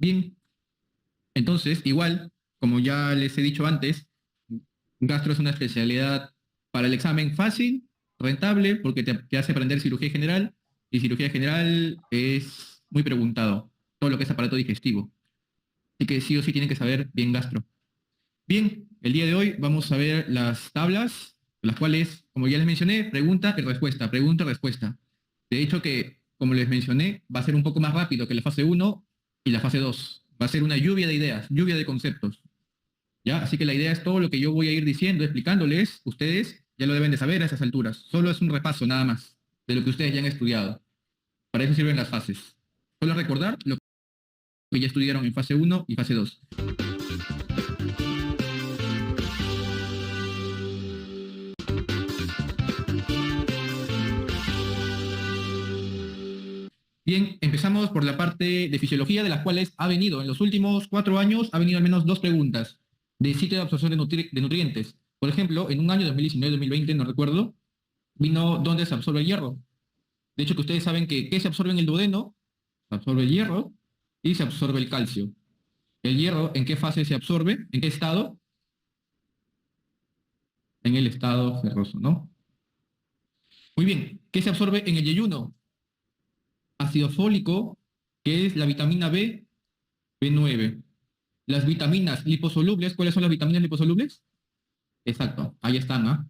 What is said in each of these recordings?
Bien, entonces, igual, como ya les he dicho antes, gastro es una especialidad para el examen fácil, rentable, porque te hace aprender cirugía general, y cirugía general es muy preguntado, todo lo que es aparato digestivo. Así que sí o sí tienen que saber bien gastro. Bien, el día de hoy vamos a ver las tablas, las cuales, como ya les mencioné, pregunta y respuesta, pregunta y respuesta. De hecho que, como les mencioné, va a ser un poco más rápido que la fase uno y la fase 2. Va a ser una lluvia de ideas, lluvia de conceptos. ¿Ya? Así que la idea es todo lo que yo voy a ir diciendo, explicándoles, ustedes ya lo deben de saber a esas alturas. Solo es un repaso nada más de lo que ustedes ya han estudiado. Para eso sirven las fases. Solo recordar lo que ya estudiaron en fase uno y fase 2. Bien, empezamos por la parte de fisiología, de las cuales ha venido en los últimos 4 años, ha venido al menos 2 preguntas de sitio de absorción de nutrientes. Por ejemplo, en un año 2019-2020, no recuerdo, vino dónde se absorbe el hierro. De hecho, que ustedes saben que ¿qué se absorbe en el duodeno? Se absorbe el hierro y se absorbe el calcio. ¿El hierro en qué fase se absorbe? ¿En qué estado? En el estado ferroso, ¿no? Muy bien. ¿Qué se absorbe en el yeyuno? Ácido fólico, que es la vitamina B, B9. Las vitaminas liposolubles, ¿cuáles son las vitaminas liposolubles? Exacto, ahí están, ¿ah?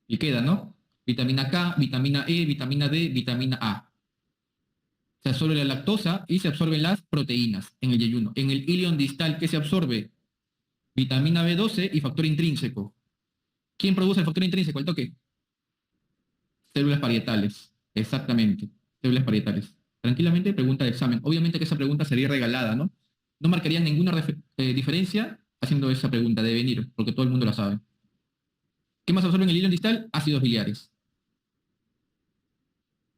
Y queda, ¿no? Vitamina K, vitamina E, vitamina D, vitamina A. Se absorbe la lactosa y se absorben las proteínas en el yeyuno. En el ilion distal, ¿qué se absorbe? Vitamina B12 y factor intrínseco. ¿Quién produce el factor intrínseco? El toque. Células parietales. Exactamente. Células parietales. Tranquilamente, pregunta de examen. Obviamente que esa pregunta sería regalada, ¿no? No marcarían ninguna diferencia haciendo esa pregunta de venir, porque todo el mundo la sabe. ¿Qué más se absorbe en el hilo distal? Ácidos biliares.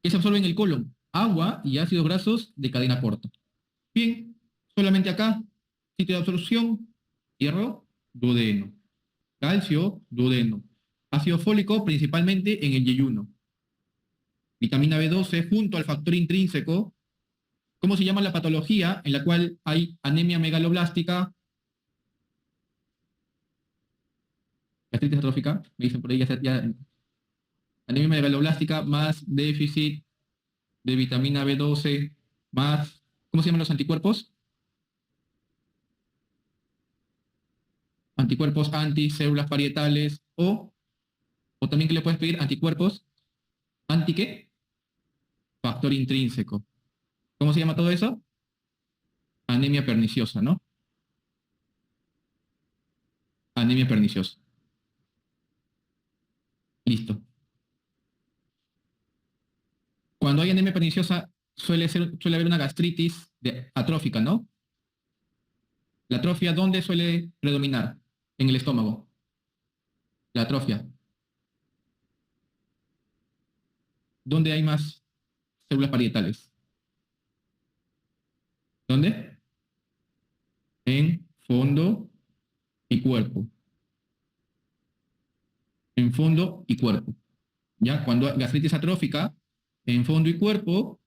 ¿Qué se absorbe en el colon? Agua y ácidos grasos de cadena corta. Bien, solamente acá, sitio de absorción, hierro, duodeno. Calcio, duodeno. Ácido fólico, principalmente en el yeyuno. Vitamina B12 junto al factor intrínseco. ¿Cómo se llama la patología en la cual hay anemia megaloblástica? Gastritis atrófica, me dicen por ahí anemia megaloblástica más déficit de vitamina B12 más, ¿cómo se llaman los anticuerpos? Anticuerpos anticélulas parietales o también que le puedes pedir anticuerpos anti ¿qué? Factor intrínseco. ¿Cómo se llama todo eso? Anemia perniciosa, ¿no? Anemia perniciosa. Listo. Cuando hay anemia perniciosa suele haber una gastritis atrófica, ¿no? La atrofia, ¿dónde suele predominar? En el estómago. La atrofia. ¿Dónde hay más células parietales? ¿Dónde? En fondo y cuerpo. En fondo y cuerpo. ¿Ya? Cuando hay gastritis atrófica, en fondo y cuerpo,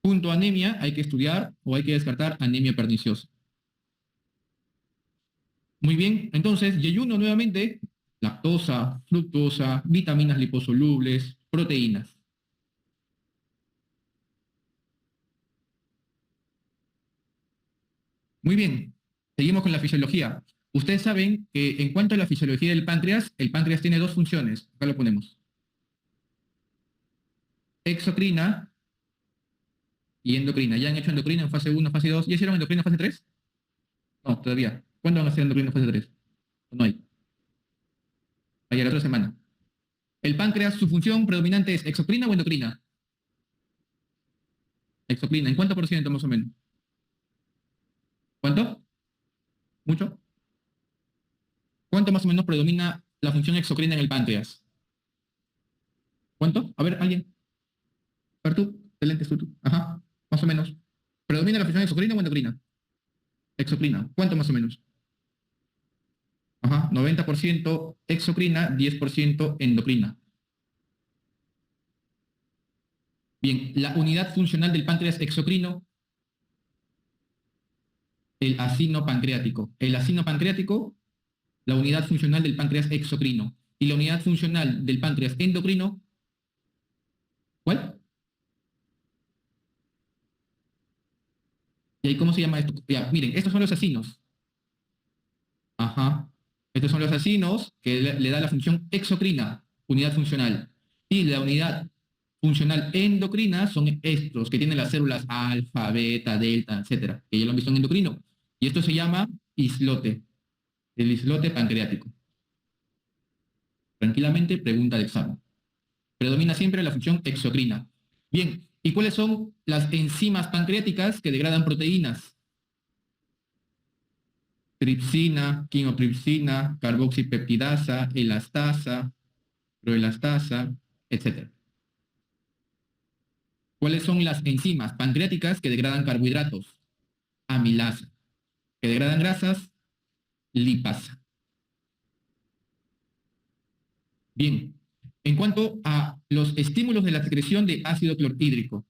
junto a anemia, hay que estudiar o hay que descartar anemia perniciosa. Muy bien, entonces, yeyuno nuevamente, lactosa, fructosa, vitaminas liposolubles, proteínas. Muy bien, seguimos con la fisiología. Ustedes saben que en cuanto a la fisiología del páncreas, el páncreas tiene dos funciones. Acá lo ponemos. Exocrina y endocrina. ¿Ya han hecho endocrina en fase uno, fase 2? ¿Ya hicieron endocrina en fase 3? No, todavía. ¿Cuándo van a hacer endocrina en fase 3? No hay. Allá la otra semana. El páncreas, su función predominante es exocrina o endocrina. Exocrina. ¿En cuánto por ciento más o menos? ¿Cuánto? ¿Mucho? ¿Cuánto más o menos predomina la función exocrina en el páncreas? ¿Cuánto? A ver, alguien. A ver tú. Excelente, tú. Ajá. Más o menos. ¿Predomina la función exocrina o endocrina? Exocrina. ¿Cuánto más o menos? Ajá. 90% exocrina, 10% endocrina. Bien, la unidad funcional del páncreas exocrino. El acino pancreático. El acino pancreático, la unidad funcional del páncreas exocrino. Y la unidad funcional del páncreas endocrino, ¿cuál? ¿Y ahí cómo se llama esto? Ya, miren, estos son los acinos. Ajá. Estos son los acinos que le da la función exocrina, unidad funcional. Y la unidad funcional endocrina son estos, que tienen las células alfa, beta, delta, etcétera, que ya lo han visto en endocrino. Y esto se llama islote, el islote pancreático. Tranquilamente, pregunta de examen. Predomina siempre la función exocrina. Bien, ¿y cuáles son las enzimas pancreáticas que degradan proteínas? Tripsina, quimotripsina, carboxipeptidasa, elastasa, proelastasa, etc. ¿Cuáles son las enzimas pancreáticas que degradan carbohidratos? Amilasa. ¿Que degradan grasas? Lipasa. Bien, en cuanto a los estímulos de la secreción de ácido clorhídrico,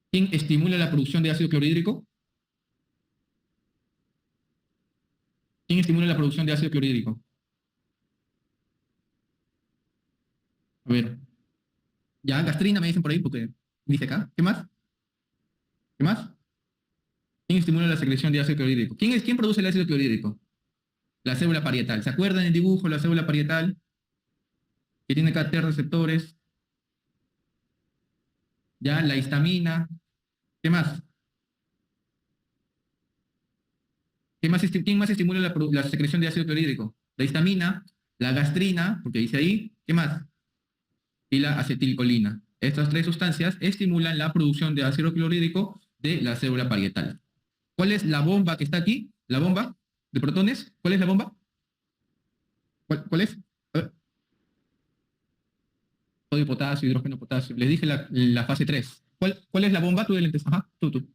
¿quién estimula la producción de ácido clorhídrico? ¿Quién estimula la producción de ácido clorhídrico? A ver, ya gastrina me dicen por ahí porque dice acá. ¿Qué más? ¿Qué más? ¿Quién estimula la secreción de ácido clorhídrico? ¿Quién produce el ácido clorhídrico? La célula parietal. ¿Se acuerdan del dibujo, la célula parietal? Que tiene acá T receptores. Ya, la histamina. ¿Qué más? ¿Quién más estimula la secreción de ácido clorhídrico? La histamina, la gastrina, porque dice ahí. ¿Qué más? Y la acetilcolina. Estas tres sustancias estimulan la producción de ácido clorhídrico de la célula parietal. ¿Cuál es la bomba que está aquí? ¿La bomba de protones? ¿Cuál es la bomba? ¿Cuál es? A ver, sodio, potasio, hidrógeno, potasio. Les dije la fase 3. ¿Cuál es la bomba? Tú de lentes. Ajá, tú.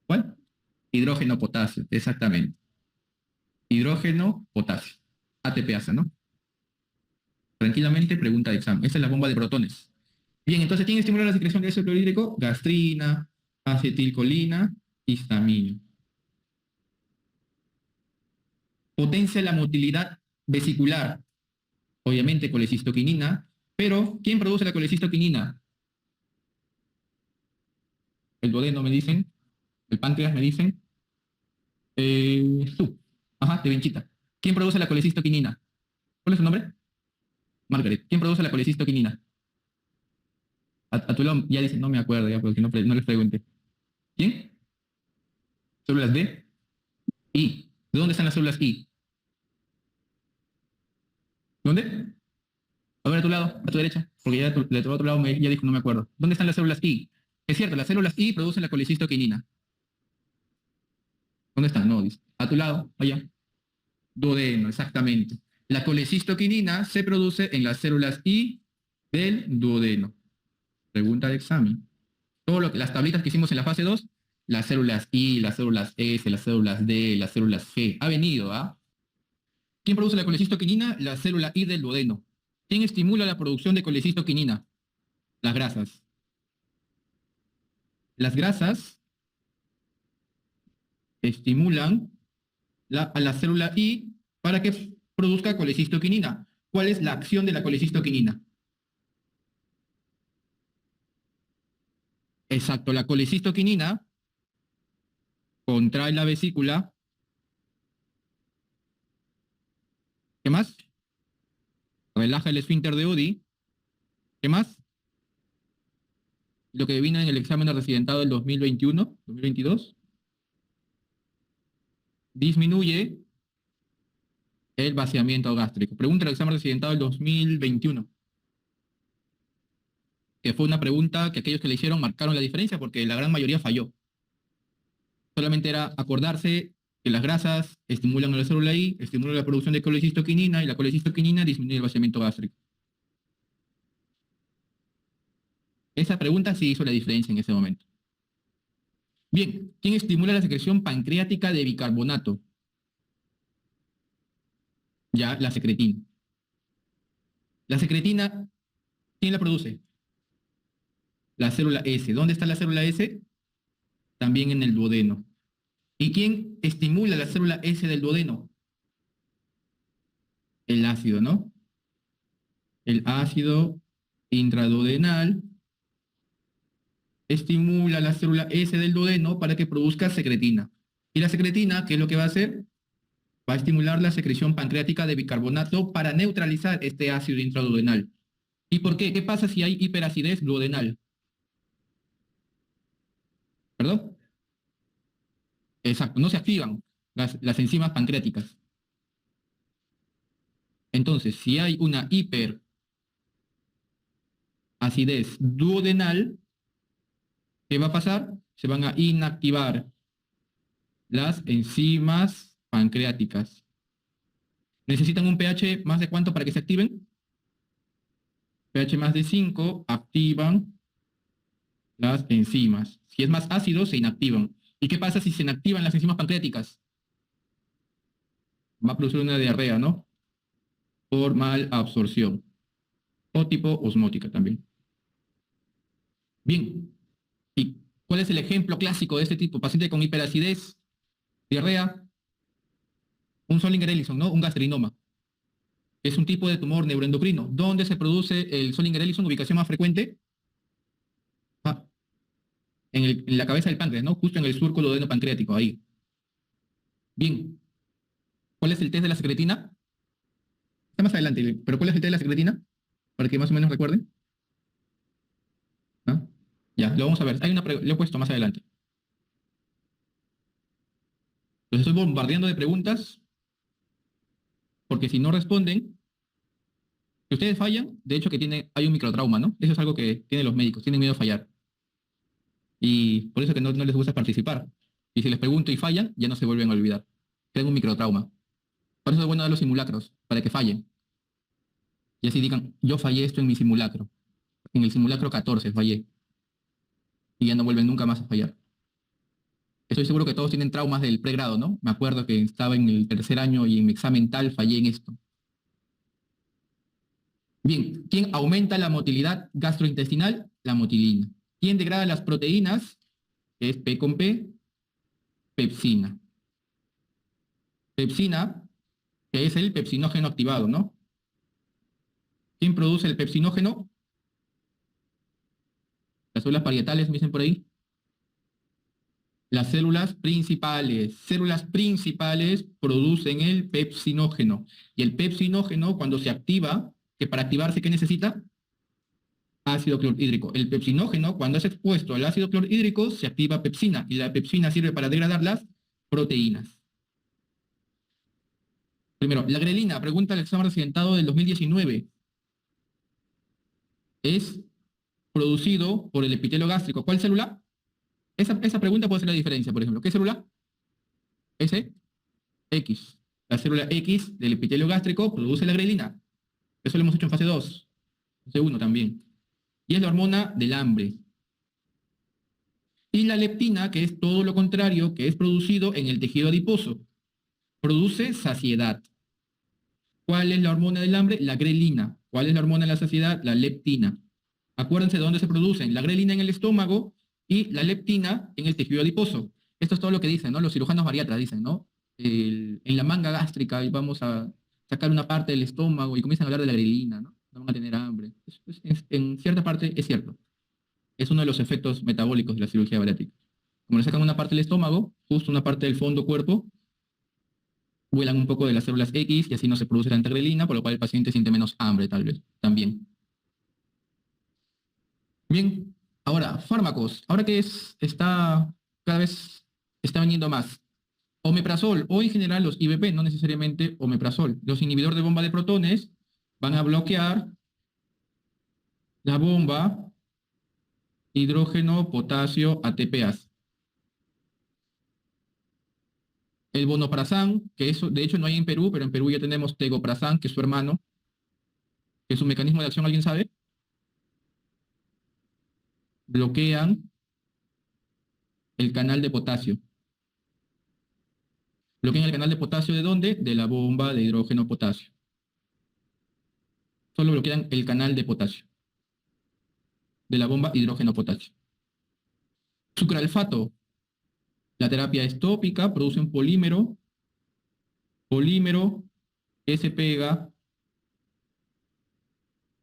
¿Cuál? Hidrógeno, potasio, exactamente. Hidrógeno, potasio. ATPasa, ¿no? Tranquilamente, pregunta de examen. Esta es la bomba de protones. Bien, entonces, ¿quién estimula la secreción de ácido clorhídrico? Gastrina, acetilcolina, histamina. Potencia la motilidad vesicular, obviamente colecistoquinina, pero ¿quién produce la colecistoquinina? El duodeno me dicen, el páncreas me dicen, tú, ajá, de Benchita. ¿Quién produce la colecistoquinina? ¿Cuál es su nombre? Margaret. ¿Quién produce la colecistoquinina? A tu lado ya dicen, no me acuerdo, ya, porque no les pregunté. ¿Quién? Células D, I. ¿De dónde están las células I? ¿Dónde? A ver, a tu lado, a tu derecha, porque ya de tu otro lado ya dijo, no me acuerdo. ¿Dónde están las células I? Es cierto, las células I producen la colecistoquinina. ¿Dónde están? No, dice. A tu lado, allá. Duodeno, exactamente. La colecistoquinina se produce en las células I del duodeno. Pregunta de examen. Las tablitas que hicimos en la fase 2, las células I, las células S, las células D, las células G. Ha venido, ¿ah? ¿Quién produce la colecistoquinina? La célula I del duodeno. ¿Quién estimula la producción de colecistoquinina? Las grasas. Las grasas estimulan a la célula I para que produzca colecistoquinina. ¿Cuál es la acción de la colecistoquinina? Exacto, la colecistoquinina contrae la vesícula. ¿Qué más? Relaja el esfínter de Oddi. ¿Qué más? Lo que vino en el examen de residentado del 2021, 2022. Disminuye el vaciamiento gástrico. Pregunta del examen de residentado del 2021, que fue una pregunta que aquellos que le hicieron marcaron la diferencia porque la gran mayoría falló. Solamente era acordarse que las grasas estimulan a la célula I, estimulan la producción de colecistoquinina y la colecistoquinina disminuye el vaciamiento gástrico. Esa pregunta sí hizo la diferencia en ese momento. Bien, ¿quién estimula la secreción pancreática de bicarbonato? Ya, la secretina. La secretina, ¿quién la produce? La célula S. ¿Dónde está la célula S? También en el duodeno. ¿Y quién estimula la célula S del duodeno? El ácido, ¿no? El ácido intraduodenal estimula la célula S del duodeno para que produzca secretina. Y la secretina, ¿qué es lo que va a hacer? Va a estimular la secreción pancreática de bicarbonato para neutralizar este ácido intraduodenal. ¿Y por qué? ¿Qué pasa si hay hiperacidez duodenal? ¿Perdón? Exacto, no se activan las enzimas pancreáticas. Entonces, si hay una hiperacidez duodenal, ¿qué va a pasar? Se van a inactivar las enzimas pancreáticas. ¿Necesitan un pH más de cuánto para que se activen? pH más de 5 activan las enzimas. Si es más ácido, se inactivan. ¿Y qué pasa si se inactivan las enzimas pancreáticas? Va a producir una diarrea, ¿no? Por malabsorción o tipo osmótica también. Bien. ¿Y cuál es el ejemplo clásico de este tipo? Paciente con hiperacidez, diarrea, un Zollinger-Ellison, ¿no? Un gastrinoma. Es un tipo de tumor neuroendocrino. ¿Dónde se produce el Zollinger-Ellison? Ubicación más frecuente. Ah, en la cabeza del páncreas, ¿no? Justo en el surco duodeno pancreático, ahí. Bien. ¿Cuál es el test de la secretina? Está más adelante, pero ¿cuál es el test de la secretina? Para que más o menos recuerden. ¿Ah? Ya, lo vamos a ver. Lo he puesto más adelante. Los estoy bombardeando de preguntas porque si no responden, si ustedes fallan, de hecho que hay un microtrauma, ¿no? Eso es algo que tienen los médicos, tienen miedo a fallar. Y por eso que no les gusta participar. Y si les pregunto y fallan, ya no se vuelven a olvidar. Tienen un microtrauma. Por eso es bueno dar los simulacros, para que fallen. Y así digan, yo fallé esto en mi simulacro. En el simulacro 14 fallé. Y ya no vuelven nunca más a fallar. Estoy seguro que todos tienen traumas del pregrado, ¿no? Me acuerdo que estaba en el tercer año y en mi examen tal fallé en esto. Bien, ¿quién aumenta la motilidad gastrointestinal? La motilina. ¿Quién degrada las proteínas? Es P con P, pepsina. Pepsina, que es el pepsinógeno activado, ¿no? ¿Quién produce el pepsinógeno? Las células parietales, me dicen por ahí. Las células principales. Células principales producen el pepsinógeno. Y el pepsinógeno, cuando se activa, que para activarse, ¿qué necesita? Ácido clorhídrico. El pepsinógeno, cuando es expuesto al ácido clorhídrico, se activa pepsina. Y la pepsina sirve para degradar las proteínas. Primero, la grelina, pregunta el examen accidentado del 2019. Es producido por el epitelio gástrico. ¿Cuál célula? Esa pregunta puede ser la diferencia, por ejemplo. ¿Qué célula? S, X. La célula X del epitelio gástrico produce la grelina. Eso lo hemos hecho en fase 2, fase 1 también. Y es la hormona del hambre. Y la leptina, que es todo lo contrario, que es producido en el tejido adiposo. Produce saciedad. ¿Cuál es la hormona del hambre? La grelina. ¿Cuál es la hormona de la saciedad? La leptina. Acuérdense de dónde se producen. La grelina en el estómago y la leptina en el tejido adiposo. Esto es todo lo que dicen, ¿no? Los cirujanos bariatras dicen, ¿no? En la manga gástrica y vamos a sacar una parte del estómago y comienzan a hablar de la grelina, ¿no? No van a tener hambre. En cierta parte es cierto. Es uno de los efectos metabólicos de la cirugía bariátrica. Como le sacan una parte del estómago, justo una parte del fondo cuerpo, vuelan un poco de las células X y así no se produce tanta grelina, por lo cual el paciente siente menos hambre, tal vez, también. Bien, ahora, fármacos. Ahora que cada vez está viniendo más. Omeprazol, o en general los IBP, no necesariamente omeprazol. Los inhibidores de bomba de protones van a bloquear la bomba hidrógeno, potasio, ATPase. El vonoprazán, que eso de hecho no hay en Perú, pero en Perú ya tenemos tegoprazán, que es su hermano, que es un mecanismo de acción, ¿alguien sabe? Bloquean el canal de potasio. ¿Bloquean el canal de potasio de dónde? De la bomba de hidrógeno potasio. Solo bloquean el canal de potasio, de la bomba hidrógeno potasio. Sucralfato. La terapia es tópica, produce un polímero que se pega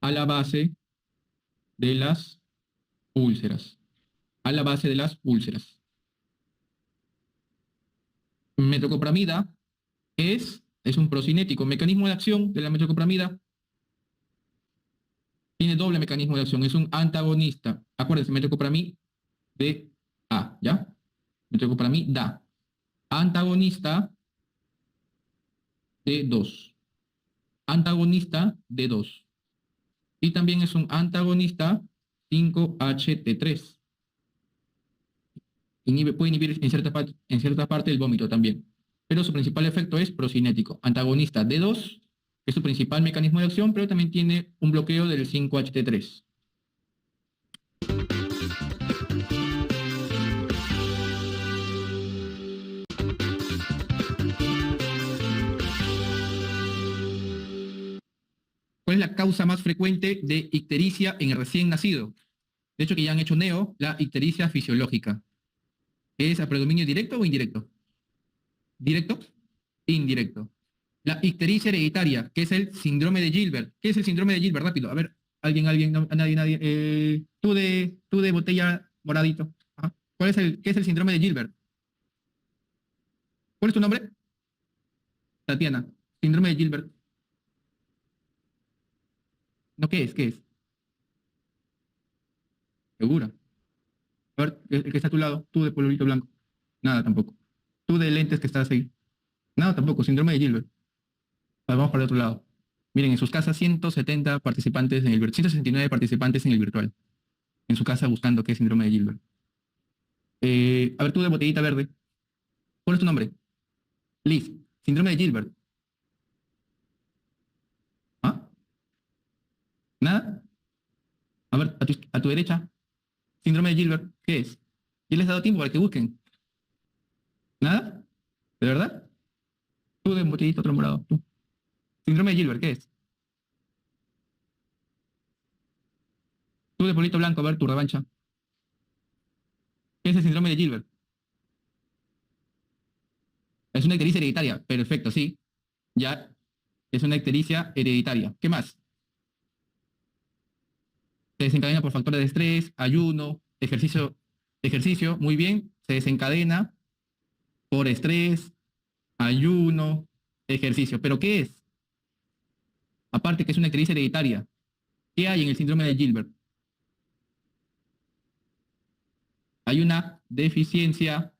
a la base de las úlceras. A la base de las úlceras. Metoclopramida es un procinético. Mecanismo de acción de la metoclopramida tiene doble mecanismo de acción. Es un antagonista. Acuérdense, metoclopramida de A, ¿ya? Metoclopramida. Antagonista de 2. Antagonista de 2. Y también es un antagonista 5-HT3. Puede inhibir en cierta parte el vómito también. Pero su principal efecto es procinético. Antagonista D2 es su principal mecanismo de acción, pero también tiene un bloqueo del 5-HT3. ¿Cuál es la causa más frecuente de ictericia en el recién nacido? De hecho, que ya han hecho neo, la ictericia fisiológica. ¿Es a predominio directo o indirecto? ¿Directo? Indirecto. La ictericia hereditaria, que es el síndrome de Gilbert. ¿Qué es el síndrome de Gilbert? Rápido, a ver, alguien, no, nadie. Tú de botella moradito. Ajá. ¿Qué es el síndrome de Gilbert? ¿Cuál es tu nombre? Tatiana. Síndrome de Gilbert. No, ¿qué es? ¿Qué es? Segura. A ver, el que está a tu lado, tú de polvorito blanco. Nada tampoco. Tú de lentes que estás ahí. Nada tampoco, síndrome de Gilbert. Vamos para el otro lado. Miren, en sus casas 170 participantes en el 169 participantes en el virtual. En su casa buscando qué es síndrome de Gilbert. A ver, tú de botellita verde. ¿Cuál es tu nombre? Liz. Síndrome de Gilbert. ¿Ah? ¿Nada? A ver, a tu derecha. Síndrome de Gilbert. ¿Qué es? ¿Ya les he dado tiempo para que busquen? ¿Nada? ¿De verdad? Tú de botellita, otro morado. Tú. Síndrome de Gilbert, ¿qué es? Tú de polito blanco, a ver, tu revancha. ¿Qué es el síndrome de Gilbert? Es una ictericia hereditaria. Perfecto, sí. Ya es una ictericia hereditaria. ¿Qué más? Se desencadena por factores de estrés, ayuno, ejercicio, muy bien. Se desencadena por estrés, ayuno, ejercicio. ¿Pero qué es? Aparte que es una ictericia hereditaria. ¿Qué hay en el síndrome de Gilbert? Hay una deficiencia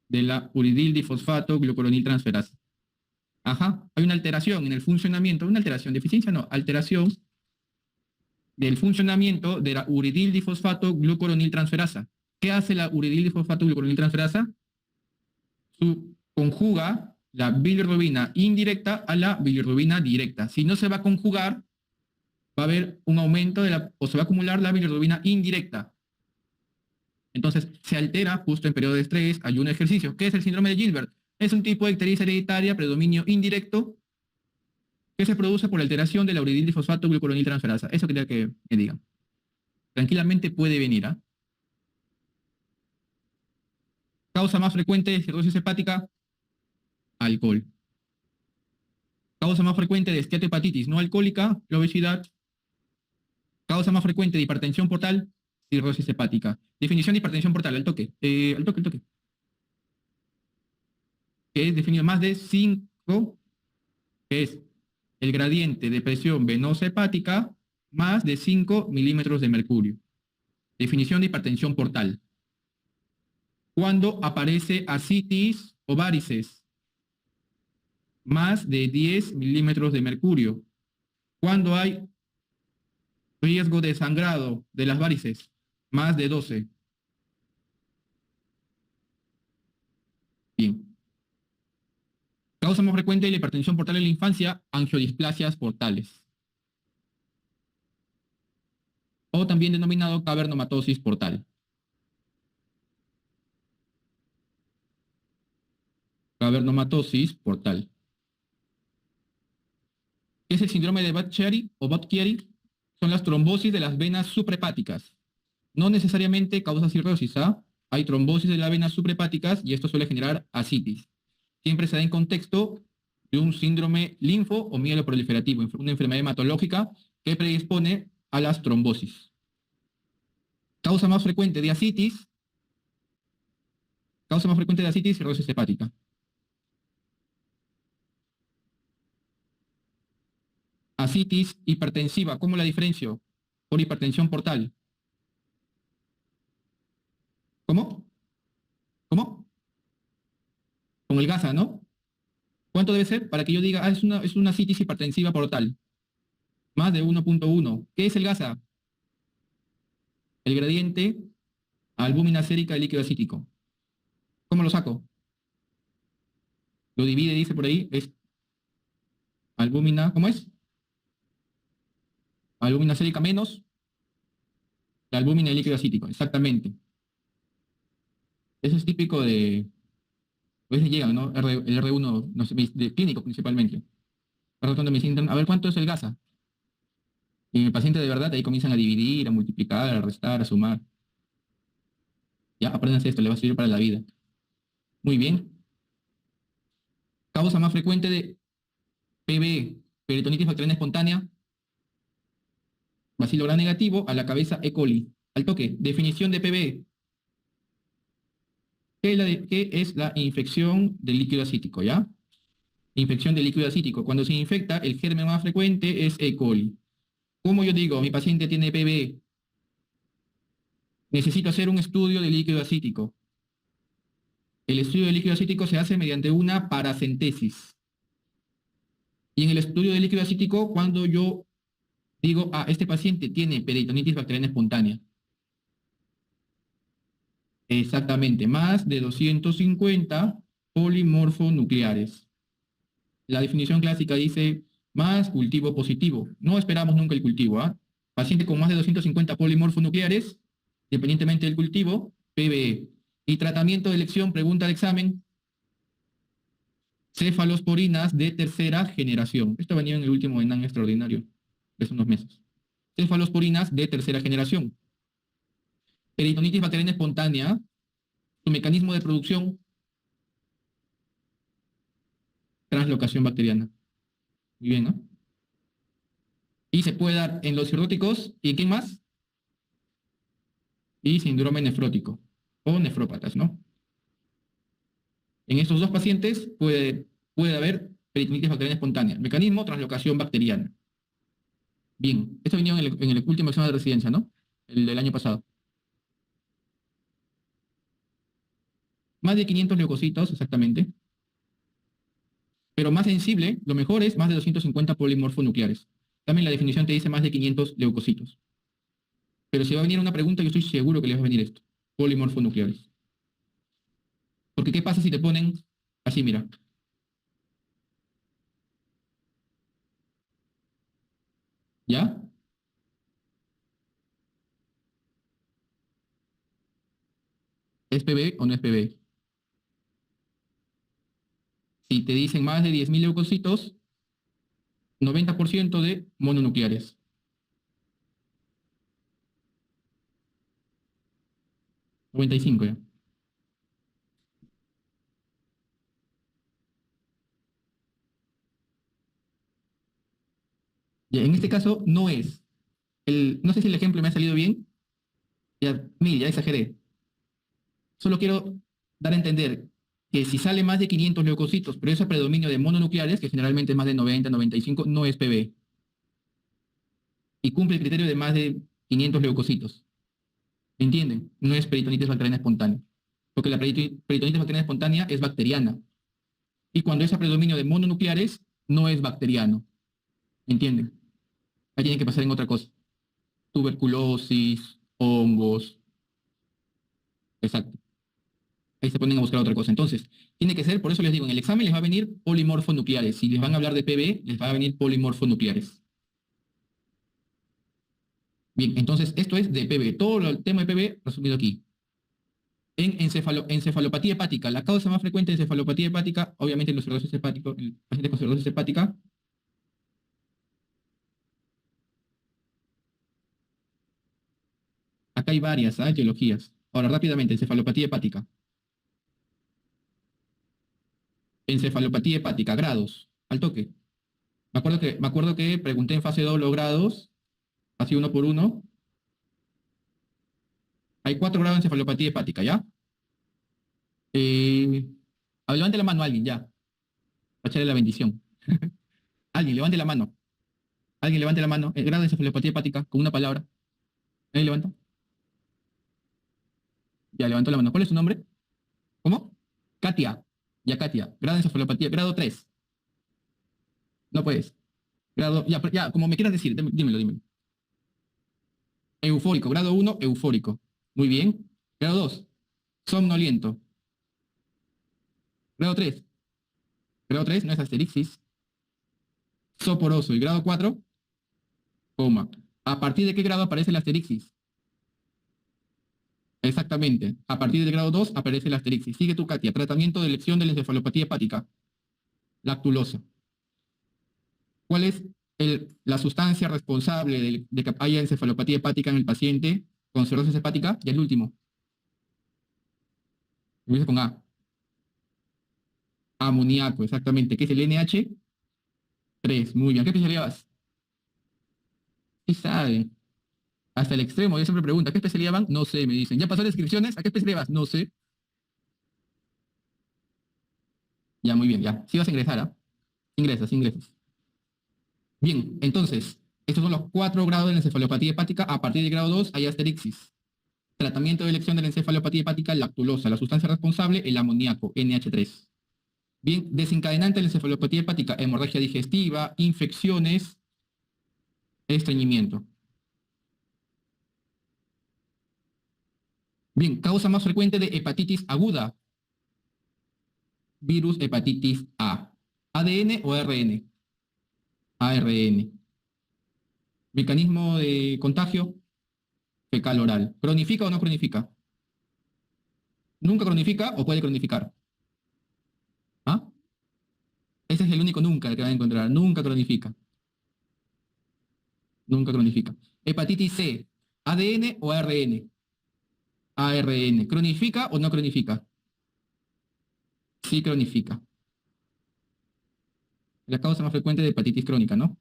de la uridildifosfato glucuroniltransferasa. Ajá, hay una alteración en el funcionamiento, una alteración, deficiencia no, alteración del funcionamiento de la uridildifosfato glucuroniltransferasa. ¿Qué hace la uridildifosfato glucuroniltransferasa? Conjuga la bilirrubina indirecta a la bilirrubina directa. Si no se va a conjugar, va a haber un aumento o se va a acumular la bilirrubina indirecta. Entonces, se altera justo en periodo de estrés, ayuno, ejercicio. ¿Qué es el síndrome de Gilbert? Es un tipo de ictericia hereditaria, predominio indirecto, que se produce por la alteración de la uridildifosfato glucuroniltransferasa. Eso quería que me digan. Tranquilamente puede venir, ¿ah? Causa más frecuente de cirrosis hepática, alcohol. Causa más frecuente de esteatohepatitis no alcohólica, la obesidad. Causa más frecuente de hipertensión portal, cirrosis hepática. Definición de hipertensión portal, al toque. Al toque. Que es definido más de 5, que es el gradiente de presión venosa hepática más de 5 milímetros de mercurio. Definición de hipertensión portal. Cuando aparece ascitis o varices, más de 10 milímetros de mercurio. Cuando hay riesgo de sangrado de las varices, más de 12. Bien. Causa más frecuente de la hipertensión portal en la infancia, angiodisplasias portales. O también denominado cavernomatosis portal. Cavernomatosis portal. ¿Qué es el síndrome de Budd-Chiari o Budd-Chiari? Son las trombosis de las venas suprahepáticas. No necesariamente causa cirrosis, ¿ah? hay trombosis de las venas suprahepáticas y esto suele generar ascitis. Siempre se da en contexto de un síndrome linfo o mieloproliferativo, una enfermedad hematológica que predispone a las trombosis. Causa más frecuente de ascitis, cirrosis hepática. Ascitis hipertensiva, ¿cómo la diferencio? Por hipertensión portal. ¿Cómo? ¿Cómo? Con el GASA, ¿no? ¿Cuánto debe ser para que yo diga, es una ascitis hipertensiva portal? Más de 1.1. ¿Qué es el GASA? El gradiente albúmina sérica del líquido acítico. ¿Cómo lo saco? Lo divide, dice por ahí, es albúmina, ¿cómo es? Albúmina sérica menos la albúmina del líquido acítico, exactamente. Eso es típico de, a veces llegan, ¿no? El R1, no sé, de clínico principalmente. Cuando me sientan, a ver, ¿cuánto es el GASA? Y el paciente de verdad ahí comienzan a dividir, a multiplicar, a restar, a sumar. Ya, apréndanse esto, le va a servir para la vida. Muy bien. Causa más frecuente de PB, peritonitis bacteriana espontánea, bacilo gram negativo, a la cabeza E. coli. Al toque, definición de PB. ¿Qué es la infección del líquido acítico, ya? Infección del líquido acítico. Cuando se infecta, el germen más frecuente es E. coli. ¿Cómo yo digo? Mi paciente tiene PB. Necesito hacer un estudio de líquido acítico. El estudio del líquido acítico se hace mediante una paracentesis. Y en el estudio del líquido acítico, cuando yo digo, este paciente tiene peritonitis bacteriana espontánea. Exactamente, más de 250 polimorfonucleares. La definición clásica dice más cultivo positivo. No esperamos nunca el cultivo, ¿ah? Paciente con más de 250 polimorfonucleares, independientemente del cultivo, PBE. Y tratamiento de elección, pregunta de examen, cefalosporinas de tercera generación. Esto venía en el último ENAN extraordinario de hace unos meses. Cefalosporinas de tercera generación. Peritonitis bacteriana espontánea, su mecanismo de producción, translocación bacteriana. Muy bien, ¿no? Y se puede dar en los cirróticos, ¿y en quién más? Y síndrome nefrótico, o nefrópatas, ¿no? En estos dos pacientes puede haber peritonitis bacteriana espontánea. Mecanismo, translocación bacteriana. Bien, esto venía en el último examen de residencia, ¿no? El del año pasado. Más de 500 leucocitos, exactamente. Pero más sensible, lo mejor es más de 250 polimorfonucleares. También la definición te dice más de 500 leucocitos. Pero si va a venir una pregunta, yo estoy seguro que les va a venir esto. Polimorfonucleares. Porque ¿qué pasa si te ponen así, mira? ¿Ya? ¿Es PB o no es PB? Si te dicen más de 10.000 leucocitos, 90% de mononucleares. 95 ya. Ya, en este caso no es. No sé si el ejemplo me ha salido bien. Ya, mil, ya exageré. Solo quiero dar a entender que si sale más de 500 leucocitos, pero ese predominio de mononucleares, que generalmente es más de 90, 95, no es PB. Y cumple el criterio de más de 500 leucocitos. ¿Entienden? No es peritonitis bacteriana espontánea. Porque la peritonitis bacteriana espontánea es bacteriana. Y cuando es a predominio de mononucleares, no es bacteriano. ¿Entienden? Ahí tienen que pasar en otra cosa. Tuberculosis, hongos. Exacto. Ahí se ponen a buscar otra cosa. Entonces, tiene que ser, por eso les digo, en el examen les va a venir polimorfonucleares. Si les van a hablar de PB, les va a venir polimorfonucleares. Bien, entonces esto es de PB. Todo el tema de PB resumido aquí. En encefalopatía hepática, la causa más frecuente de encefalopatía hepática, obviamente en los cirrosis hepáticos, el paciente con cirrosis hepática, acá hay varias etiologías. Ahora, rápidamente, encefalopatía hepática. Encefalopatía hepática, grados, al toque. Me acuerdo que pregunté en fase 2 los grados, así uno por uno. Hay 4 grados de encefalopatía hepática, ¿ya? Eh, a ver, levante la mano alguien, ya, para echarle la bendición. Alguien, levante la mano. Alguien levante la mano. El grado de encefalopatía hepática, con una palabra. ¿Alguien levanta? Ya, levantó la mano. ¿Cuál es su nombre? ¿Cómo? Katia. Ya, Katia. Grado de encefalopatía, grado 3. No puedes. Grado, ya, ya, como me quieras decir, dímelo, dímelo. Eufórico, grado 1, eufórico. Muy bien. Grado 2, somnoliento. Grado 3, grado 3 no es asterixis. Soporoso. Y grado 4, coma. ¿A partir de qué grado aparece la asterixis? Exactamente. A partir del grado 2 aparece la asterixis. Sigue tú, Katia. Tratamiento de elección de la encefalopatía hepática. Lactulosa. ¿Cuál es la sustancia responsable de que haya encefalopatía hepática en el paciente con cirrosis hepática? Y el último. Empieza con A. Amoníaco, exactamente. ¿Qué es el NH3? Muy bien. ¿A qué especialidad vas? Sí sabe. Hasta el extremo. Yo siempre pregunto, ¿a qué especialidad van? No sé, me dicen. ¿Ya pasó las inscripciones? ¿A qué especialidad vas? No sé. Ya, muy bien, ya. Sí vas a ingresar, ¿ah? Ingresas, ingresas. Bien, entonces, estos son los 4 grados de la encefalopatía hepática. A partir del grado 2 hay asterixis. Tratamiento de elección de la encefalopatía hepática, lactulosa. La sustancia responsable, el amoníaco, NH3. Bien, desencadenante de la encefalopatía hepática, hemorragia digestiva, infecciones, estreñimiento. Bien, causa más frecuente de hepatitis aguda, virus hepatitis A. ¿ADN o ARN? ARN. Mecanismo de contagio, fecal oral. ¿Cronifica o no cronifica? ¿Nunca cronifica o puede cronificar? ¿Ah? Ese es el único nunca que van a encontrar. Nunca cronifica. Nunca cronifica. Hepatitis C, ¿ADN o ARN? ARN. ¿Cronifica o no cronifica? Sí cronifica. La causa más frecuente de hepatitis crónica, ¿no?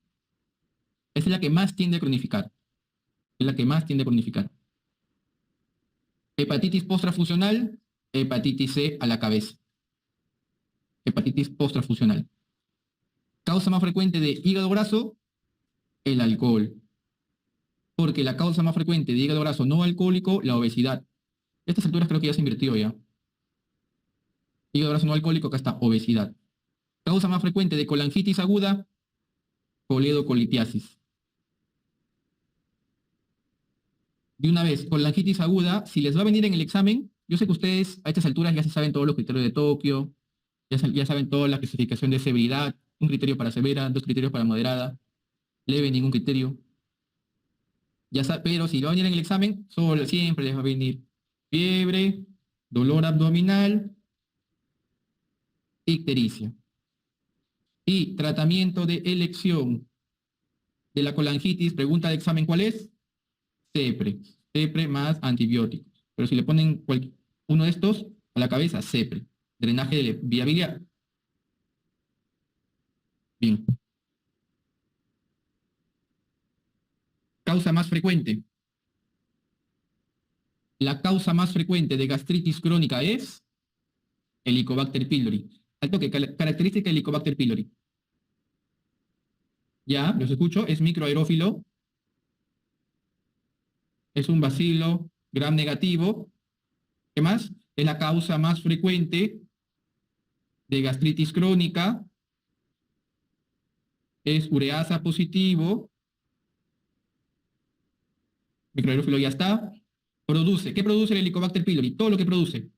Esa es la que más tiende a cronificar. Es la que más tiende a cronificar. Hepatitis postrafusional, hepatitis C a la cabeza. Hepatitis postrafusional. Causa más frecuente de hígado graso, el alcohol. Porque la causa más frecuente de hígado graso no alcohólico, la obesidad. A estas alturas creo que ya se invirtió ya. Hígado graso no alcohólico, acá está, obesidad. Causa más frecuente de colangitis aguda, coledocolitiasis. De una vez, colangitis aguda, si les va a venir en el examen, yo sé que ustedes a estas alturas ya se saben todos los criterios de Tokio, ya saben toda la clasificación de severidad, un criterio para severa, 2 criterios para moderada, leve, ningún criterio. Pero si va a venir en el examen, siempre les va a venir fiebre, dolor abdominal, ictericia. Y tratamiento de elección de la colangitis, pregunta de examen, ¿cuál es? CEPRE. CEPRE más antibióticos. Pero si le ponen uno de estos a la cabeza, CEPRE. Drenaje de vía biliar. Bien. Causa más frecuente. La causa más frecuente de gastritis crónica es Helicobacter pylori. Al toque, característica de Helicobacter pylori. Ya, los escucho, es microaerófilo, es un bacilo gram negativo. ¿Qué más? Es la causa más frecuente de gastritis crónica, es ureasa positivo, microaerófilo ya está. Produce, ¿qué produce el Helicobacter pylori? Todo lo que produce.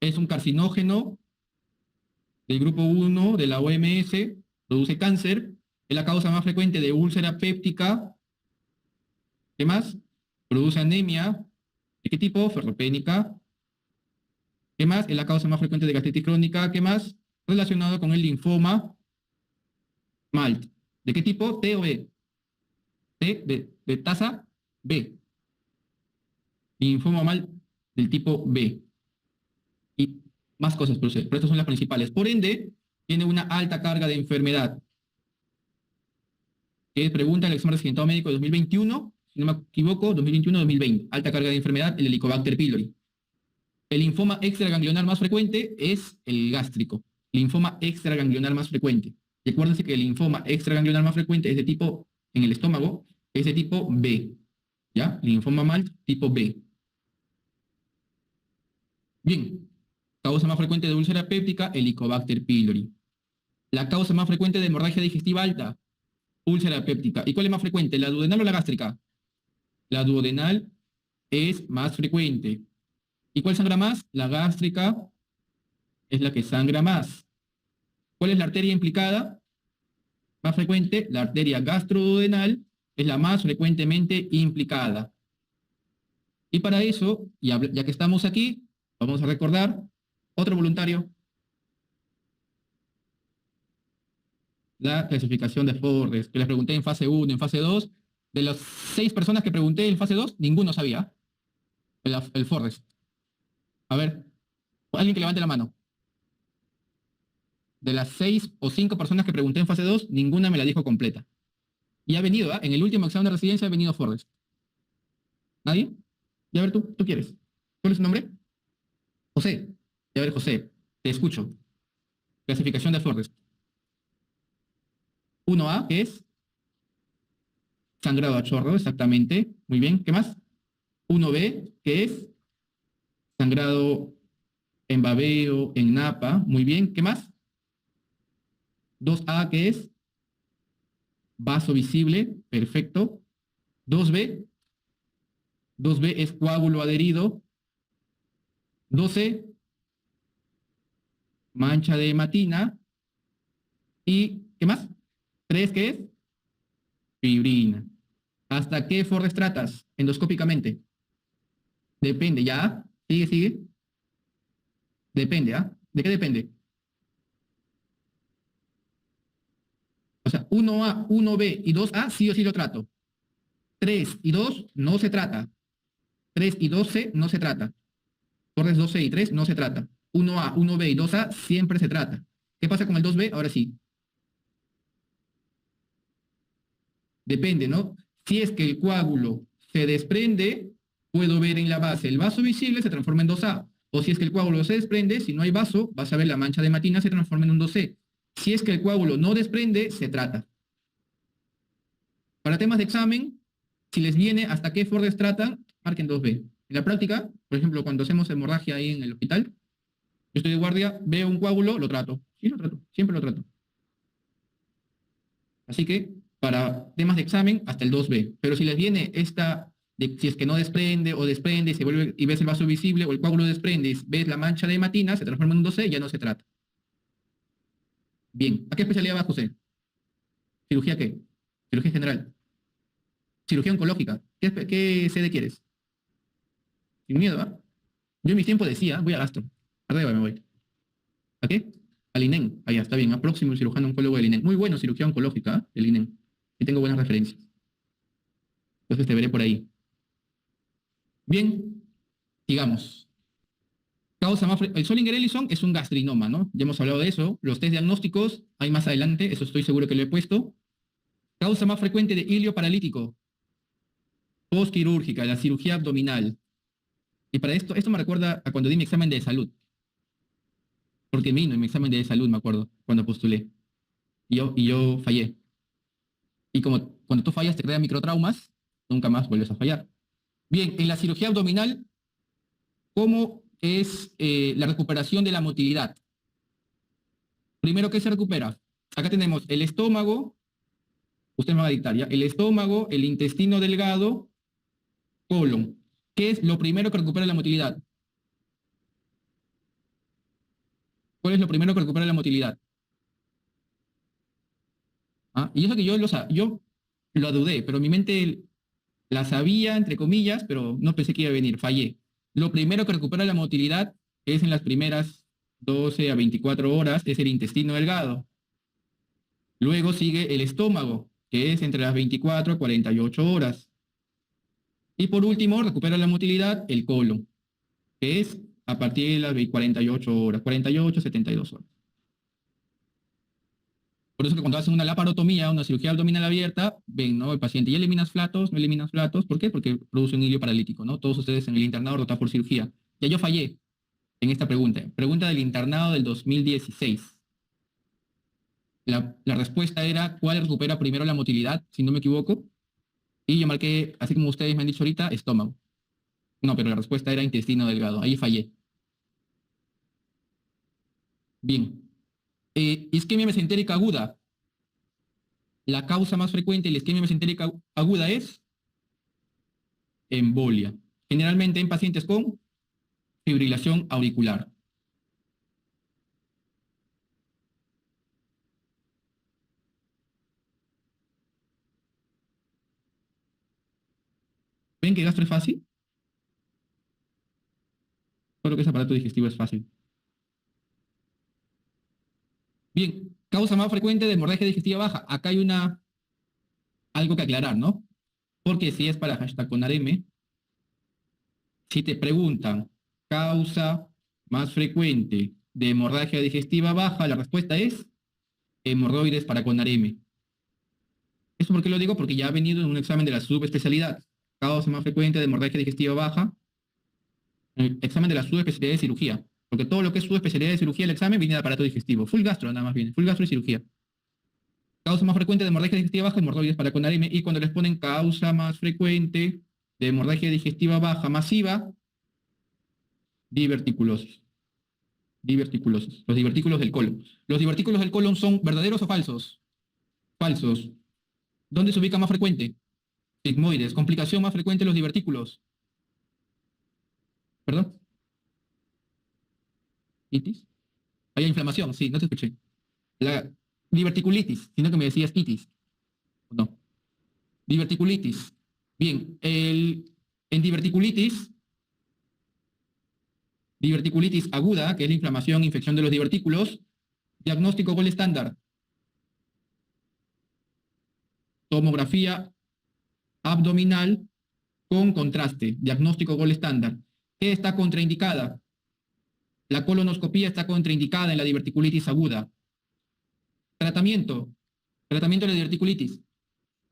Es un carcinógeno del grupo 1 de la OMS, produce cáncer, es la causa más frecuente de úlcera péptica. ¿Qué más? Produce anemia. ¿De qué tipo? Ferropénica. ¿Qué más? Es la causa más frecuente de gastritis crónica. ¿Qué más? Relacionado con el linfoma MALT. ¿De qué tipo? T o B. T de taza, B. Linfoma MALT del tipo B. Y más cosas, pero estas son las principales. Por ende, tiene una alta carga de enfermedad. Que pregunta el examen de accidentado médico de 2021, si no me equivoco, 2021-2020. Alta carga de enfermedad, el Helicobacter pylori. El linfoma extraganglionar más frecuente es el gástrico. Linfoma extraganglionar más frecuente. Recuérdense que el linfoma extraganglionar más frecuente es de tipo, en el estómago, es de tipo B. ¿Ya? Linfoma mal tipo B. Bien. Causa más frecuente de úlcera péptica, Helicobacter pylori. La causa más frecuente de hemorragia digestiva alta, úlcera péptica. ¿Y cuál es más frecuente, la duodenal o la gástrica? La duodenal es más frecuente. ¿Y cuál sangra más? La gástrica es la que sangra más. ¿Cuál es la arteria implicada? Más frecuente, la arteria gastroduodenal es la más frecuentemente implicada. Y para eso, ya que estamos aquí, vamos a recordar otro voluntario. La clasificación de Forrest, que les pregunté en fase 1, en fase 2. De las 6 personas que pregunté en fase 2, ninguno sabía el Forrest. A ver, alguien que levante la mano. De las 6 o 5 personas que pregunté en fase 2, ninguna me la dijo completa. Y ha venido, ¿eh? En el último examen de residencia ha venido Forrest. ¿Nadie? Ya a ver, tú quieres. ¿Cuál es su nombre? José. Ya a ver, José, te escucho. Clasificación de Forrest. 1A, que es sangrado a chorro, exactamente. Muy bien, ¿qué más? 1B, que es sangrado en babeo, en napa. Muy bien, ¿qué más? 2A, que es vaso visible, perfecto. 2B, 2B es coágulo adherido. 2C, mancha de hematina. ¿Y qué más? 3, ¿qué es? Fibrina. ¿Hasta qué Forrest tratas endoscópicamente? Depende, ¿ya? Sigue. Depende, ¿ah? ¿De qué depende? O sea, 1A, 1B y 2A sí o sí lo trato. 3 y 2 no se trata. 3 y 2C no se trata. Forrest 2C y 3 no se trata. 1A, 1B y 2A siempre se trata. ¿Qué pasa con el 2B? Ahora sí. Depende, ¿no? Si es que el coágulo se desprende, puedo ver en la base el vaso visible, se transforma en 2A. O si es que el coágulo se desprende, si no hay vaso, vas a ver la mancha de hematina, se transforma en un 2C. Si es que el coágulo no desprende, se trata. Para temas de examen, si les viene hasta qué Forrest tratan, marquen 2B. En la práctica, por ejemplo, cuando hacemos hemorragia ahí en el hospital, yo estoy de guardia, veo un coágulo, lo trato. Sí, lo trato, siempre lo trato. Así que para temas de examen, hasta el 2B. Pero si les viene esta, si es que no desprende o desprende y se vuelve y ves el vaso visible o el coágulo desprende y ves la mancha de hematina, se transforma en un 2C, ya no se trata. Bien, ¿a qué especialidad va José? ¿Cirugía qué? Cirugía general. Cirugía oncológica. ¿Qué sede quieres? Sin miedo, ¿ah? Yo en mi tiempo decía, voy a gastro. Arriba me voy. ¿A qué? Al INEN. Allá está bien. A próximo cirujano oncólogo del INEN. Muy bueno cirugía oncológica, ¿eh? El INEN. Y tengo buenas referencias. Entonces te veré por ahí. Bien, sigamos. Causa más el Zollinger-Ellison es un gastrinoma, ¿no? Ya hemos hablado de eso. Los test diagnósticos, hay más adelante, eso estoy seguro que lo he puesto. Causa más frecuente de ilio paralítico. Postquirúrgica, la cirugía abdominal. Y para esto me recuerda a cuando di mi examen de salud. Porque vino en mi examen de salud, me acuerdo, cuando postulé. Y yo fallé. Y como cuando tú fallas te crean microtraumas, nunca más vuelves a fallar. Bien, en la cirugía abdominal, ¿cómo es la recuperación de la motilidad? Primero, ¿qué se recupera? Acá tenemos el estómago, usted me va a dictar ya, el estómago, el intestino delgado, colon. ¿Qué es lo primero que recupera la motilidad? ¿Cuál es lo primero que recupera la motilidad? ¿Ah? Y eso que yo lo dudé, pero mi mente la sabía, entre comillas, pero no pensé que iba a venir, fallé. Lo primero que recupera la motilidad es en las primeras 12 a 24 horas, es el intestino delgado. Luego sigue el estómago, que es entre las 24 a 48 horas. Y por último, recupera la motilidad el colon. que es a partir de las 48 horas, 48, 72 horas. Por eso que cuando hacen una laparotomía, una cirugía abdominal abierta, ven, ¿no? El paciente, ¿ya eliminas flatos? ¿No eliminas flatos? ¿Por qué? Porque produce un hilio paralítico, ¿no? Todos ustedes en el internado rotan por cirugía. Ya yo fallé en esta pregunta. Pregunta del internado del 2016. La respuesta era, ¿cuál recupera primero la motilidad? Si no me equivoco. Y yo marqué, así como ustedes me han dicho ahorita, estómago. No, pero la respuesta era intestino delgado. Ahí fallé. Bien. Isquemia mesentérica aguda. La causa más frecuente de la isquemia mesentérica aguda es embolia. Generalmente en pacientes con fibrilación auricular. ¿Ven que gastro es fácil? Solo que ese aparato digestivo es fácil. Bien, causa más frecuente de hemorragia digestiva baja. Acá hay algo que aclarar, ¿no? Porque si es para hashtag con ARM, si te preguntan causa más frecuente de hemorragia digestiva baja, la respuesta es hemorroides para Conareme. ¿Eso por qué lo digo? Porque ya ha venido en un examen de la subespecialidad. Causa más frecuente de hemorragia digestiva baja, en el examen de la subespecialidad de cirugía. Porque todo lo que es subespecialidad de cirugía, el examen viene de aparato digestivo. Full gastro nada más viene. Full gastro y cirugía. Causa más frecuente de hemorragia digestiva baja, hemorroides para Conareme. Y cuando les ponen causa más frecuente de hemorragia digestiva baja masiva, diverticulosis. Diverticulosis. Los divertículos del colon. ¿Los divertículos del colon son verdaderos o falsos? Falsos. ¿Dónde se ubica más frecuente? Sigmoides. Complicación más frecuente de los divertículos. ¿Perdón? ¿Itis? Hay inflamación, sí, no te escuché. La diverticulitis, sino que me decías itis. No. Diverticulitis. Bien, en diverticulitis aguda, que es la inflamación, infección de los divertículos, diagnóstico gold estándar. Tomografía abdominal con contraste. Diagnóstico gold estándar. ¿Qué está contraindicada? La colonoscopía está contraindicada en la diverticulitis aguda. Tratamiento. Tratamiento de la diverticulitis.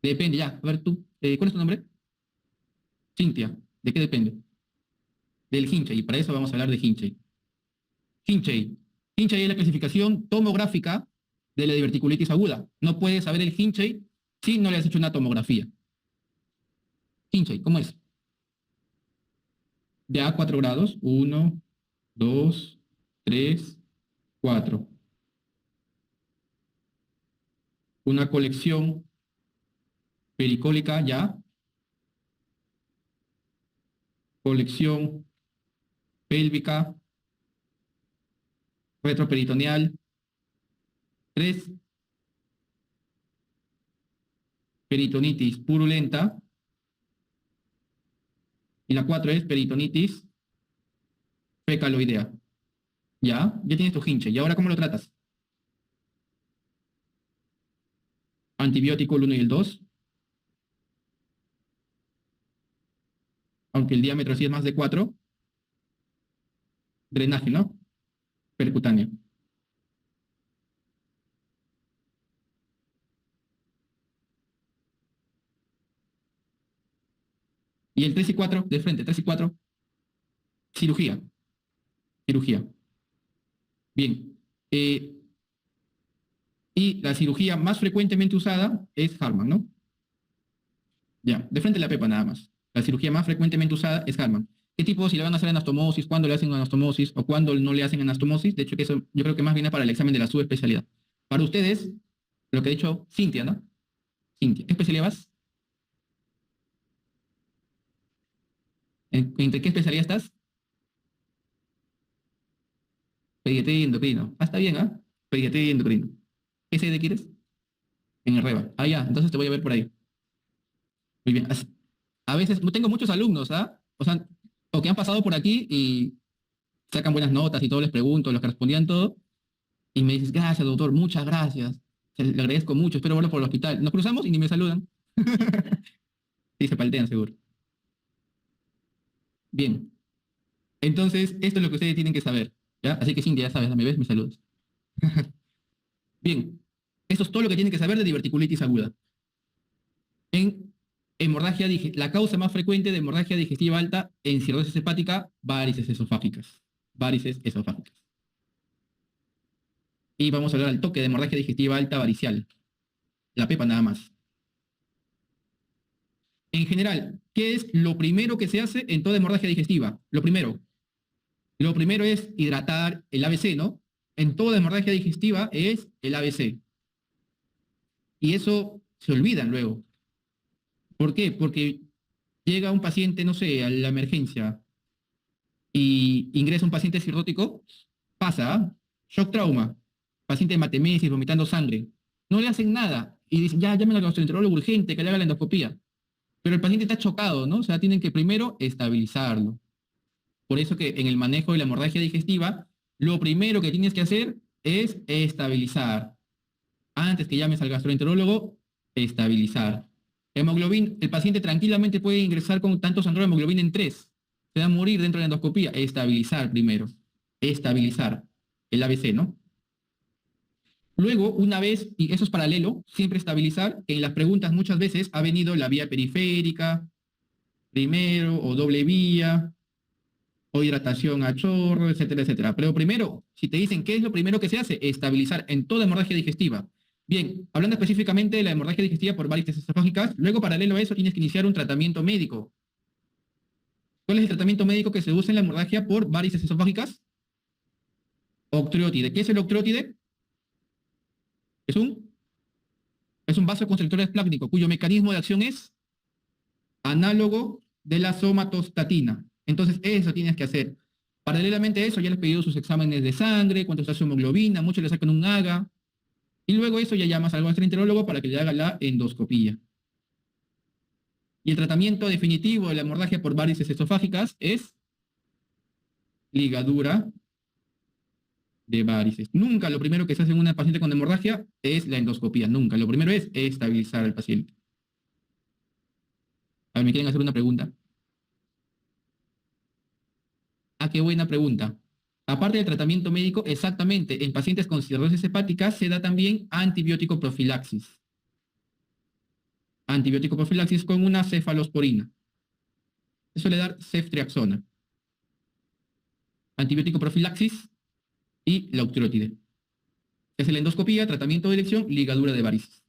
Depende, ya. A ver tú. ¿Cuál es tu nombre? Cintia. ¿De qué depende? Del Hinchey. Y para eso vamos a hablar de Hinchey. Hinchey. Hinchey es la clasificación tomográfica de la diverticulitis aguda. No puedes saber el Hinchey si no le has hecho una tomografía. Hinchey, ¿cómo es? De a 4 grados. 1, 2, 3, 4. Una colección pericólica ya. Colección pélvica retroperitoneal. 3, peritonitis purulenta. Y la 4 es peritonitis fecaloidea. Ya tienes tu hinche. ¿Y ahora cómo lo tratas? Antibiótico el 1 y el 2. Aunque el diámetro sí es más de 4. Drenaje, ¿no? Percutáneo. Y el 3 y 4, de frente, 3 y 4, cirugía. Cirugía. Bien. Y la cirugía más frecuentemente usada es Harman, ¿no? Ya, de frente la pepa nada más. La cirugía más frecuentemente usada es Harman. ¿Qué tipo, si le van a hacer anastomosis, cuándo le hacen anastomosis o cuándo no le hacen anastomosis? De hecho, que eso yo creo que más viene para el examen de la subespecialidad. Para ustedes, lo que ha dicho Cintia, ¿no? Cintia, ¿qué especialidad vas? ¿Entre qué especialidad estás? Pediatría y endocrino. Ah, está bien, ¿ah? Pediatría y endocrino. ¿Qué sede quieres? En el REBA. Ah, ya, entonces te voy a ver por ahí. Muy bien. A veces tengo muchos alumnos, ¿ah? O sea, o que han pasado por aquí y sacan buenas notas y todo les pregunto, los que respondían todo, y me dices, gracias, doctor, muchas gracias. Le agradezco mucho, espero verlo por el hospital. Nos cruzamos y ni me saludan. Sí, se paltean, seguro. Bien. Entonces, esto es lo que ustedes tienen que saber, ¿ya? Así que Cintia, ya sabes, ¿me ves? Me saludas. Bien, esto es todo lo que tienen que saber de diverticulitis aguda. En la causa más frecuente de hemorragia digestiva alta en cirrosis hepática, varices esofágicas. Varices esofágicas. Y vamos a hablar al toque de hemorragia digestiva alta varicial. La pepa nada más. En general, ¿qué es lo primero que se hace en toda hemorragia digestiva? Lo primero es hidratar el ABC, ¿no? En toda hemorragia digestiva es el ABC. Y eso se olvidan luego. ¿Por qué? Porque llega un paciente, no sé, a la emergencia y ingresa un paciente cirrótico, pasa, ¿ah? Shock trauma, paciente de hematemesis, vomitando sangre. No le hacen nada y dicen, ya, llamen al gastroenterólogo urgente, que le haga la endoscopía. Pero el paciente está chocado, ¿no? O sea, tienen que primero estabilizarlo. Por eso que en el manejo de la hemorragia digestiva, lo primero que tienes que hacer es estabilizar. Antes que llames al gastroenterólogo, estabilizar. Hemoglobina, el paciente tranquilamente puede ingresar con tanto sangrado de hemoglobina en 3. Se va a morir dentro de la endoscopía. Estabilizar primero. Estabilizar. El ABC, ¿no? Luego, una vez, y eso es paralelo, siempre estabilizar, que en las preguntas muchas veces ha venido la vía periférica, primero, o doble vía, o hidratación a chorro, etcétera, etcétera. Pero primero, si te dicen qué es lo primero que se hace, estabilizar en toda hemorragia digestiva. Bien, hablando específicamente de la hemorragia digestiva por varices esofágicas, luego paralelo a eso tienes que iniciar un tratamiento médico. ¿Cuál es el tratamiento médico que se usa en la hemorragia por varices esofágicas? Octreotide. ¿Qué es el octreotide? Es un vasoconstrictor esplácnico cuyo mecanismo de acción es análogo de la somatostatina. Entonces, eso tienes que hacer. Paralelamente a eso, ya les he pedido sus exámenes de sangre, cuánto está su hemoglobina, muchos le sacan un AGA, y luego eso ya llamas al gastroenterólogo para que le haga la endoscopía. Y el tratamiento definitivo de la hemorragia por varices esofágicas es ligadura de varices. Nunca lo primero que se hace en una paciente con hemorragia es la endoscopía, nunca. Lo primero es estabilizar al paciente. A ver, ¿me quieren hacer una pregunta? Ah, qué buena pregunta. Aparte del tratamiento médico, exactamente, en pacientes con cirrosis hepática se da también antibiótico profilaxis. Antibiótico profilaxis con una cefalosporina. Se suele dar ceftriaxona. Antibiótico profilaxis y la octreotide. Se hace la endoscopía, tratamiento de elección, ligadura de varices.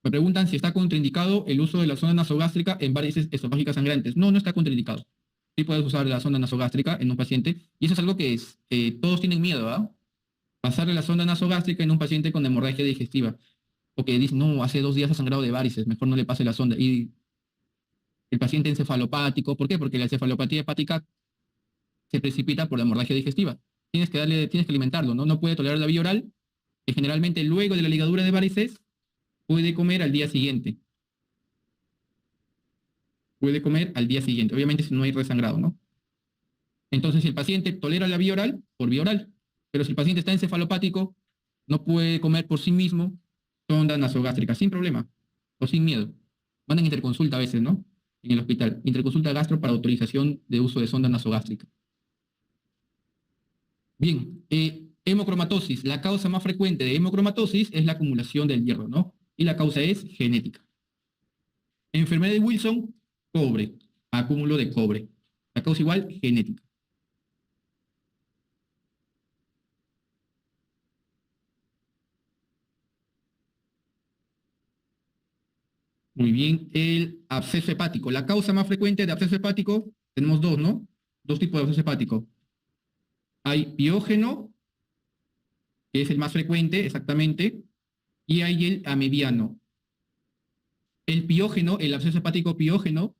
Me preguntan si está contraindicado el uso de la sonda nasogástrica en varices esofágicas sangrantes. No, no está contraindicado. Sí puedes usar la sonda nasogástrica en un paciente, y eso es algo que todos tienen miedo, ¿ah? Pasarle la sonda nasogástrica en un paciente con hemorragia digestiva. O que dice, no, hace 2 días ha sangrado de varices, mejor no le pase la sonda. Y el paciente encefalopático, ¿por qué? Porque la encefalopatía hepática se precipita por la hemorragia digestiva. Tienes que alimentarlo, ¿no? No puede tolerar la vía oral, que generalmente luego de la ligadura de varices puede comer al día siguiente. Puede comer al día siguiente, obviamente si no hay resangrado, ¿no? Entonces, si el paciente tolera la vía oral, por vía oral, pero si el paciente está encefalopático, no puede comer por sí mismo, sonda nasogástrica, sin problema, o sin miedo. Mandan interconsulta a veces, ¿no? En el hospital. Interconsulta gastro para autorización de uso de sonda nasogástrica. Bien, hemocromatosis. La causa más frecuente de hemocromatosis es la acumulación del hierro, ¿no? Y la causa es genética. Enfermedad de Wilson, cobre, acúmulo de cobre. La causa igual, genética. Muy bien, el absceso hepático. La causa más frecuente de absceso hepático, tenemos dos, ¿no? Dos tipos de absceso hepático. Hay piógeno, que es el más frecuente, exactamente, y hay el amebiano. El piógeno, el absceso hepático piógeno,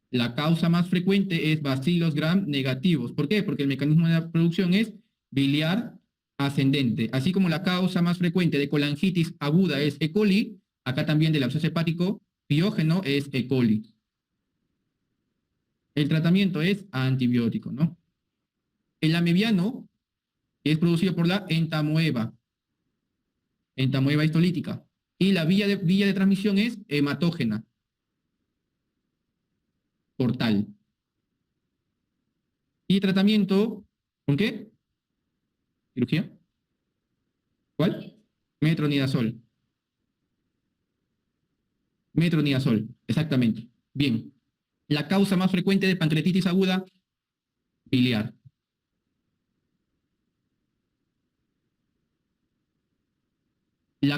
la causa más frecuente es Bacillus gram negativos. ¿Por qué? Porque el mecanismo de la producción es biliar ascendente. Así como la causa más frecuente de colangitis aguda es E. coli, acá también del absceso hepático piógeno es E. coli. El tratamiento es antibiótico, ¿no? El amebiano es producido por la entamoeba histolítica. Y la vía de transmisión es hematógena, portal. Y tratamiento, ¿con qué? ¿Cirugía? ¿Cuál? Metronidazol. Metronidazol, exactamente. Bien. La causa más frecuente de pancreatitis aguda, biliar.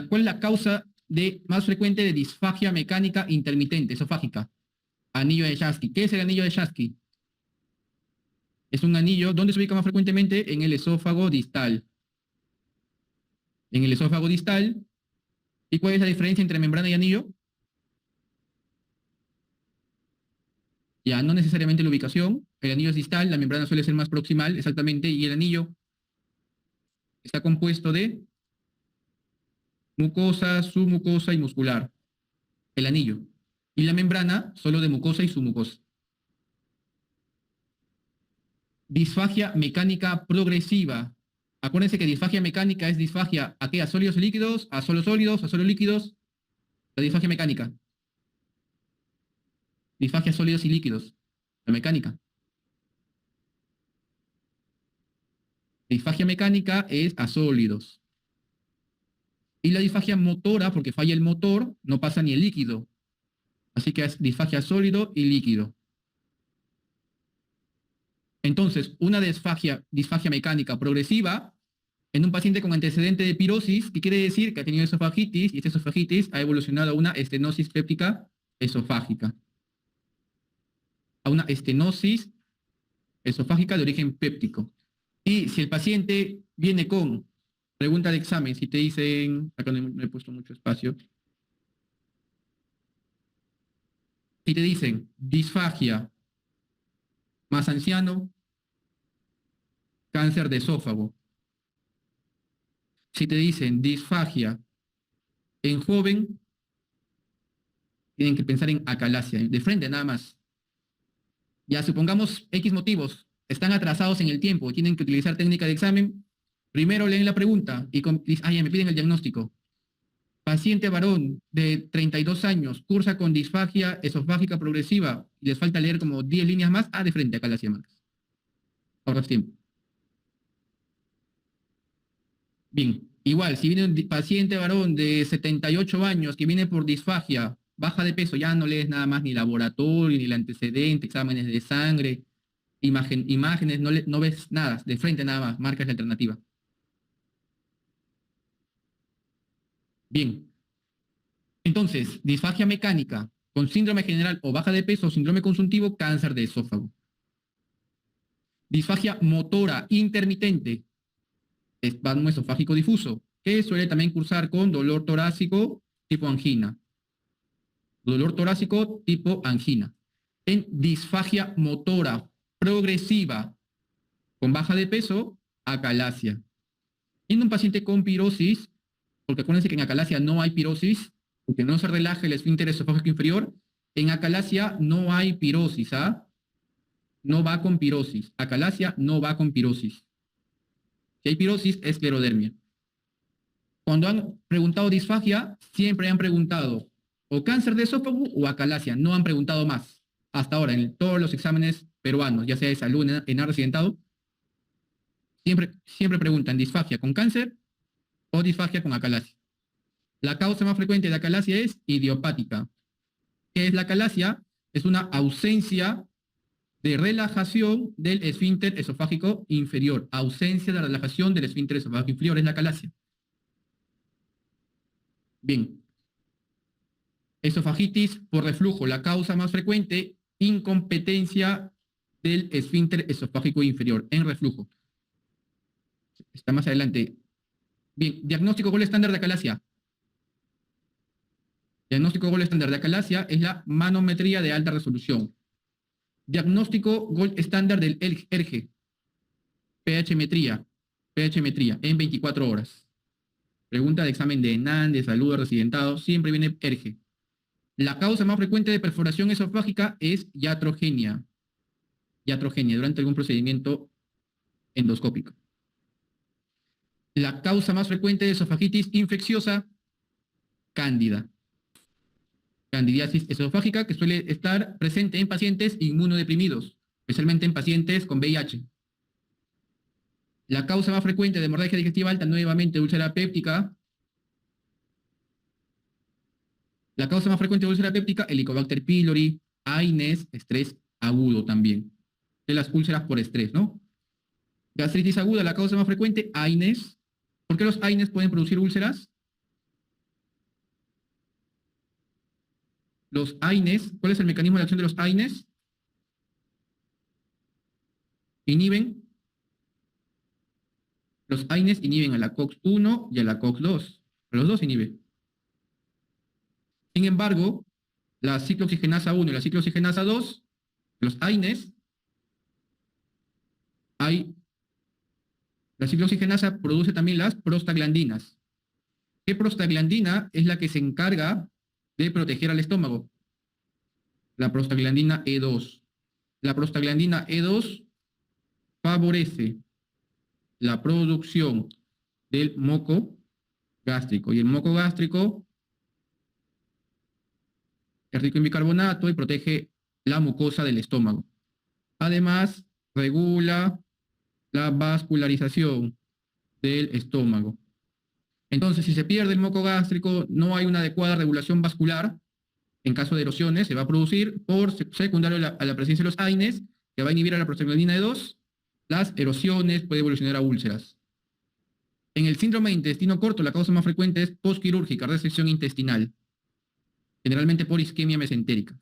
¿Cuál es la causa más frecuente de disfagia mecánica intermitente, esofágica? Anillo de Schatzky. ¿Qué es el anillo de Schatzky? Es un anillo, ¿dónde se ubica más frecuentemente? En el esófago distal. En el esófago distal. ¿Y cuál es la diferencia entre membrana y anillo? Ya, no necesariamente la ubicación. El anillo es distal, la membrana suele ser más proximal, exactamente, y el anillo está compuesto de mucosa, submucosa y muscular. El anillo. Y la membrana solo de mucosa y submucosa. Disfagia mecánica progresiva. Acuérdense que disfagia mecánica es disfagia ¿a qué? ¿A sólidos y líquidos? ¿A solo sólidos? ¿A solo líquidos? La disfagia mecánica. Disfagia sólidos y líquidos. La mecánica. Disfagia mecánica es a sólidos. Y la disfagia motora, porque falla el motor, no pasa ni el líquido. Así que es disfagia sólido y líquido. Entonces, una disfagia mecánica progresiva en un paciente con antecedente de pirosis, que quiere decir que ha tenido esofagitis, y esta esofagitis ha evolucionado a una estenosis péptica esofágica. A una estenosis esofágica de origen péptico. Y si el paciente viene con pregunta de examen, si te dicen, acá no he puesto mucho espacio, si te dicen disfagia más anciano, cáncer de esófago. Si te dicen disfagia en joven, tienen que pensar en acalasia, de frente nada más. Ya supongamos X motivos, están atrasados en el tiempo, tienen que utilizar técnica de examen, primero leen la pregunta y ya me piden el diagnóstico. Paciente varón de 32 años, cursa con disfagia esofágica progresiva, y les falta leer como 10 líneas más, de frente, acalasia marcas. Ahorras tiempo. Bien, igual, si viene un paciente varón de 78 años que viene por disfagia, baja de peso, ya no lees nada más ni laboratorio, ni el antecedente, exámenes de sangre, imágenes, no ves nada, de frente nada más, marcas la alternativa. Bien, entonces, disfagia mecánica con síndrome general o baja de peso, síndrome consuntivo, cáncer de esófago. Disfagia motora intermitente, espasmo esofágico difuso, que suele también cursar con dolor torácico tipo angina. Dolor torácico tipo angina. En disfagia motora progresiva con baja de peso, acalasia. Y en un paciente con pirosis, porque acuérdense que en acalasia no hay pirosis, porque no se relaja el esfínter esofágico inferior, en acalasia no hay pirosis, no va con pirosis. Acalasia no va con pirosis. Si hay pirosis, es esclerodermia. Cuando han preguntado disfagia, siempre han preguntado o cáncer de esófago o acalasia. No han preguntado más. Hasta ahora, en todos los exámenes peruanos, ya sea de salud en accidentado, siempre preguntan disfagia con cáncer o disfagia con acalasia. La causa más frecuente de acalasia es idiopática. ¿Qué es la acalasia? Es una ausencia de relajación del esfínter esofágico inferior. Ausencia de relajación del esfínter esofágico inferior es la acalasia. Bien. Esofagitis por reflujo. La causa más frecuente, incompetencia del esfínter esofágico inferior en reflujo. Está más adelante. Bien, diagnóstico gol estándar de acalasia. Diagnóstico gol estándar de acalasia es la manometría de alta resolución. Diagnóstico gol estándar del ERGE. pH-metría en 24 horas. Pregunta de examen de ENAN, de salud de residentado, siempre viene ERGE. La causa más frecuente de perforación esofágica es iatrogenia. Iatrogenia durante algún procedimiento endoscópico. La causa más frecuente de esofagitis infecciosa cándida. Candidiasis esofágica que suele estar presente en pacientes inmunodeprimidos, especialmente en pacientes con VIH. La causa más frecuente de hemorragia digestiva alta, nuevamente úlcera péptica. La causa más frecuente de úlcera péptica, Helicobacter pylori, AINES, estrés agudo también. De las úlceras por estrés, ¿no? Gastritis aguda, la causa más frecuente, AINES. ¿Por qué los AINES pueden producir úlceras? Los AINES, ¿cuál es el mecanismo de acción de los AINES? Inhiben. Los AINES inhiben a la COX-1 y a la COX-2. Los dos inhiben. Sin embargo, la ciclooxigenasa 1 y la ciclooxigenasa 2, los AINES, la ciclooxigenasa produce también las prostaglandinas. ¿Qué prostaglandina es la que se encarga de proteger al estómago? La prostaglandina E2. La prostaglandina E2 favorece la producción del moco gástrico. Y el moco gástrico es rico en bicarbonato y protege la mucosa del estómago. Además, regula la vascularización del estómago. Entonces, si se pierde el moco gástrico, no hay una adecuada regulación vascular. En caso de erosiones, se va a producir por secundario a la presencia de los AINES, que va a inhibir a la prostaglandina E2. Las erosiones pueden evolucionar a úlceras. En el síndrome de intestino corto, la causa más frecuente es postquirúrgica, resección intestinal, generalmente por isquemia mesentérica.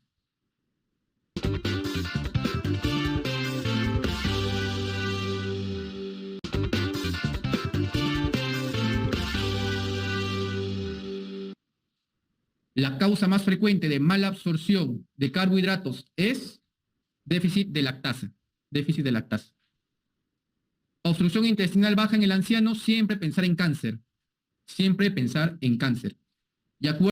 La causa más frecuente de mala absorción de carbohidratos es déficit de lactasa. Déficit de lactasa. Obstrucción intestinal baja en el anciano, siempre pensar en cáncer. Siempre pensar en cáncer. Y